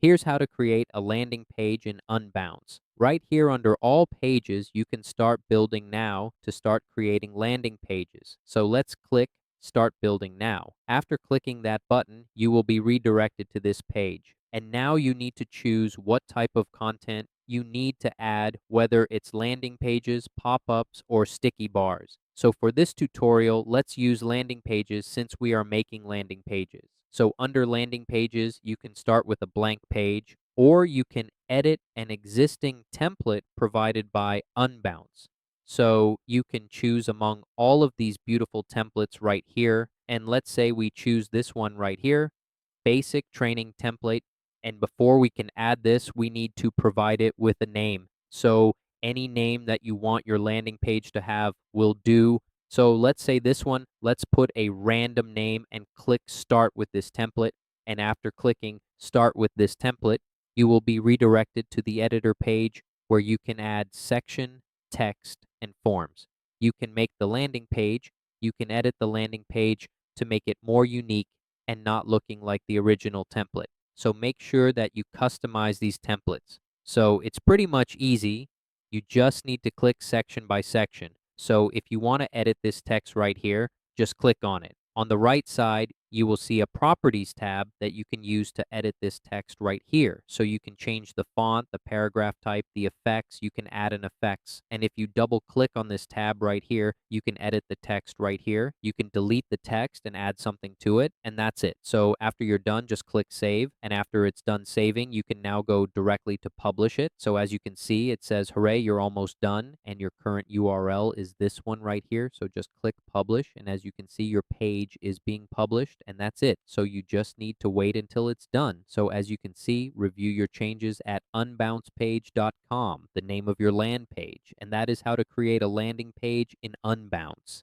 Here's how to create a landing page in Unbounce. Right here under all pages, you can start building now to start creating landing pages. So let's click start building now. After clicking that button, you will be redirected to this page. And now you need to choose what type of content you need to add, whether it's landing pages, pop-ups, or sticky bars. So for this tutorial, let's use landing pages since we are making landing pages. So under landing pages, you can start with a blank page, or you can edit an existing template provided by Unbounce. So you can choose among all of these beautiful templates right here. And let's say we choose this one right here, basic training template. And before we can add this, we need to provide it with a name. So any name that you want your landing page to have will do. So let's say this one, let's put a random name and click start with this template. And after clicking start with this template, you will be redirected to the editor page where you can add section, text, and forms. You can make the landing page, you can edit the landing page to make it more unique and not looking like the original template. So make sure that you customize these templates. So it's pretty much easy. You just need to click section by section. So if you want to edit this text right here, just click on it. On the right side, you will see a properties tab that you can use to edit this text right here. So you can change the font, the paragraph type, the effects, you can add an effects. And if you double click on this tab right here, you can edit the text right here. You can delete the text and add something to it, and that's it. So after you're done, just click save. And after it's done saving, you can now go directly to publish it. So as you can see, it says, hooray, you're almost done. And your current URL is this one right here. So just click publish. And as you can see, your page is being published, and that's it. So you just need to wait until it's done. So as you can see, review your changes at unbouncepage.com, the name of your land page. And that is how to create a landing page in Unbounce.